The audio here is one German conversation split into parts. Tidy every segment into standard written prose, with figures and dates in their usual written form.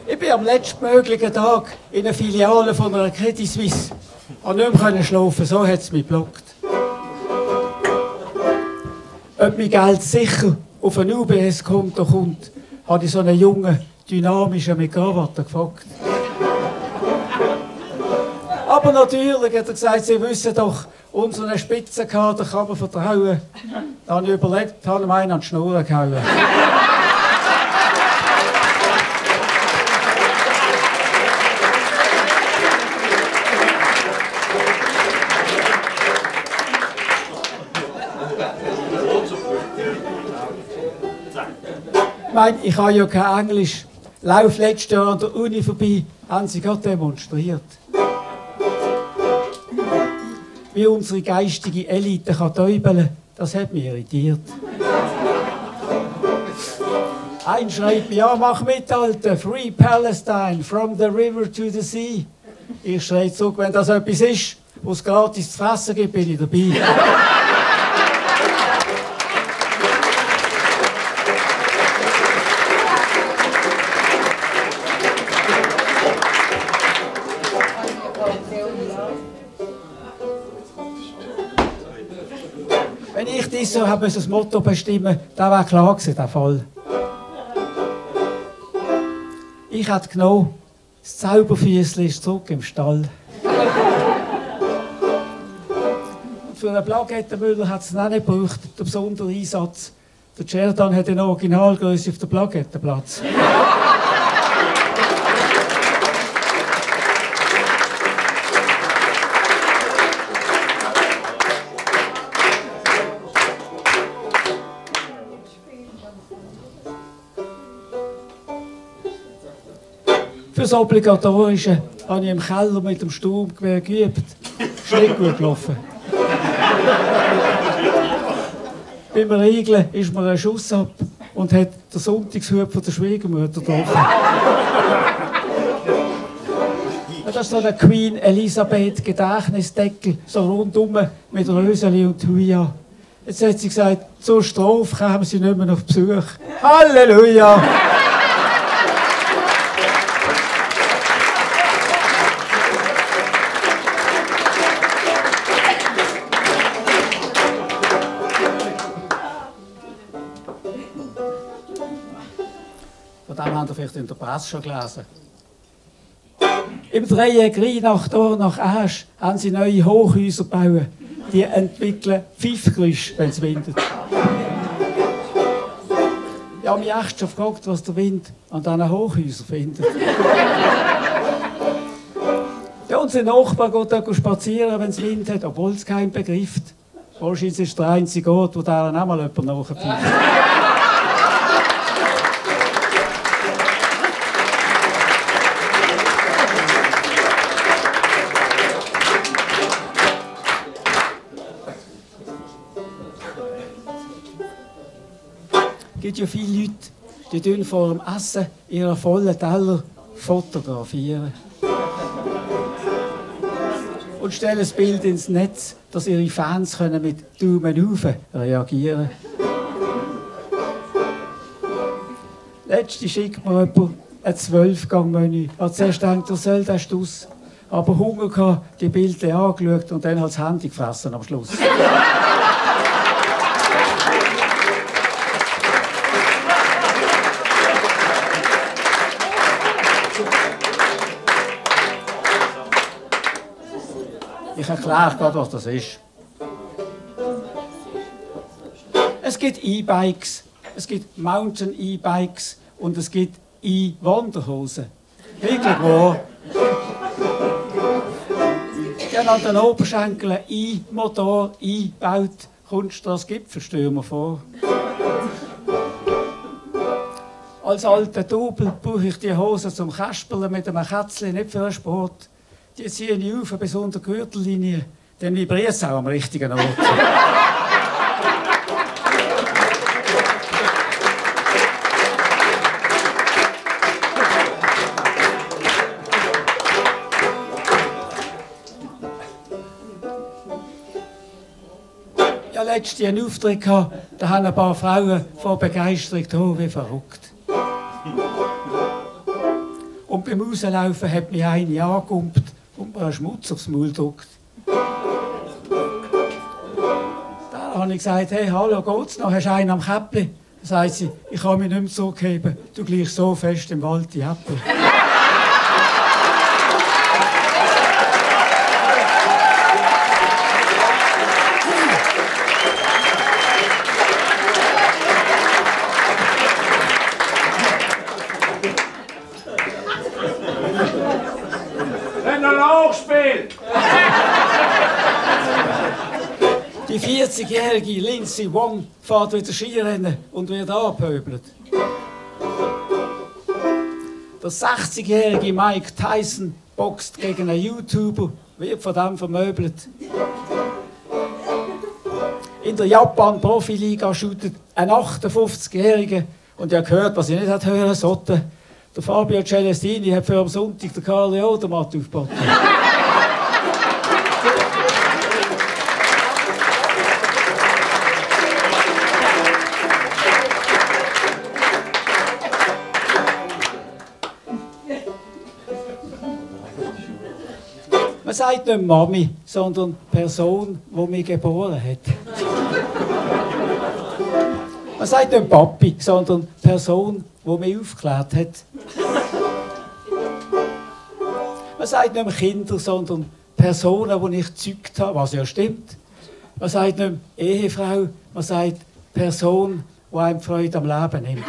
Ich bin am letztmöglichen Tag in einer Filiale von einer Credit Suisse. Ich konnte nicht mehr schlafen, so hat es mich geblockt. Ob mein Geld sicher auf ein UBS-Konto kommt, habe ich so einen jungen, dynamischen mit Krawatte gefragt. Aber natürlich hat er gesagt, Sie wissen doch, unseren Spitzenkader kann man vertrauen. Dann habe ich überlegt, habe ihm einen an die Schnur gehauen. Ich habe ja kein Englisch. Lauf letztes Jahr an der Uni vorbei, haben sie gerade demonstriert. Wie unsere geistige Elite kann täubeln, das hat mich irritiert. Ein schreibt mir, ja, mach mit, Alter, Free Palestine, from the river to the sea. Ich schreibe zurück, wenn das etwas ist, wo es gratis zu fressen gibt, bin ich dabei. Wenn ich dies so habe, das Motto bestimmen, dann wäre klar gewesen, der Fall. Ich hätte genommen, das Zauberfüßchen ist zurück im Stall. Und für einen Plagettenmüller hat es auch nicht gebraucht, der besondere Einsatz. Der Cerdan hat in Originalgröße auf der Plagette Platz. Fürs Obligatorische habe ich im Keller mit dem Sturmgewehr geübt. Ist nicht gut gelaufen. Beim Regeln ist mir ein Schuss ab und hat den Sonntagshut von der Schwiegermutter getroffen. Das ist so ein Queen Elisabeth Gedächtnisdeckel, so rundum mit Röseli und Thuja. Jetzt hat sie gesagt, zur Strafe kämen sie nicht mehr auf Besuch. Halleluja! Von dem haben Sie vielleicht in der Presse schon gelesen. Im Dreieck Rheinach-Tor nach Asch haben sie neue Hochhäuser gebaut. Die entwickeln Pfiffgeräusche, wenn es windet. Ich habe mich echt schon gefragt, was der Wind an diesen Hochhäusern findet. Ja, unser Nachbar geht da spazieren, wenn es Wind hat, obwohl es keinen begrifft. Wahrscheinlich ist es der einzige Ort, wo da auch mal jemand nachpfeift. Es gibt ja viele Leute, die vor dem Essen ihren vollen Teller fotografieren. Und stellen das Bild ins Netz, dass ihre Fans mit Daumen hoch reagieren können. Letztens schickt mir jemand ein 12-Gang-Menü. Ich habe zuerst gedacht, was soll der Stuss? Aber Hunger gehabt, die Bilder angeschaut und dann hat das Handy gefressen am Schluss. Ich erkläre gerade, was das ist. Es gibt E-Bikes, es gibt Mountain-E-Bikes und es gibt E-Wanderhosen. Wirklich wahr. Die haben an den Oberschenkeln E-Motor eingebaut. Kommst du als Gipfelstürmer vor? Als alter Double brauche ich die Hose zum Kasperlen mit einem Kätzchen, nicht für einen Sport. Die ziehe ich auf bis unter die Gürtellinie, dann vibriert es auch am richtigen Ort. letztens einen Auftritt gehabt, da haben ein paar Frauen vor Begeisterung da wie verrückt. Und beim Rauslaufen hat mich eine angekumpelt und mir einen Schmutz aufs Maul gedrückt. Da habe ich gesagt, hey, hallo, geht's noch? Hast du einen am Käppli? Da sagt sie, ich kann mich nicht mehr zurückheben, du gleich so fest im Wald die Äpfel. Wenn er nachspielt! Die 40-jährige Lindsay Wong fährt wieder Skirennen und wird angepöbelt. Der 60-jährige Mike Tyson boxt gegen einen YouTuber, wird von dem vermöbelt. In der Japan-Profiliga shootet ein 58-jähriger, und ich habe gehört, was ich nicht hören sollte, der Fabio Celestini hat für am Sonntag den Carly Odermatt aufgeboten. Man sagt nicht Mami, sondern Person, die mich geboren hat. Man sagt nicht Papi, sondern Person, die mich aufgeklärt hat. Man sagt nicht Kinder, sondern Personen, die ich gezeugt habe, was ja stimmt. Man sagt nicht Ehefrau, man sagt Person, die einem die Freude am Leben nimmt.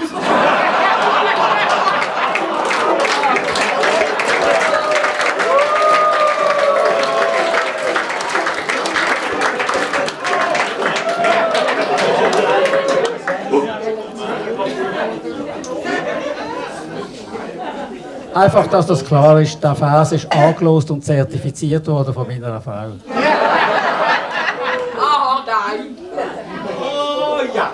Einfach, dass das klar ist, der Vers ist angelost und zertifiziert worden von meiner Frau. Ah, nein! Oh ja!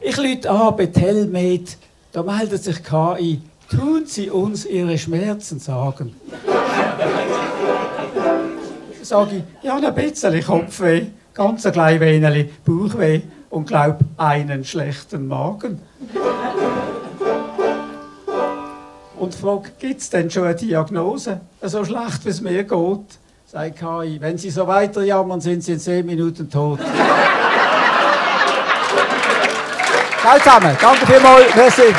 Ich rufe an bei Telmed, da meldet sich KI. Tun Sie uns Ihre Schmerzen sagen. Sage ich, ja, ein bisschen Kopfweh, ganz ein klein wenig Bauchweh und glaub einen schlechten Magen. Und frage, gibt es denn schon eine Diagnose? So schlecht, wie es mir geht, sagt KI. Wenn Sie so weiter jammern, sind Sie in 10 Minuten tot. Ciao zusammen, danke vielmals, merci.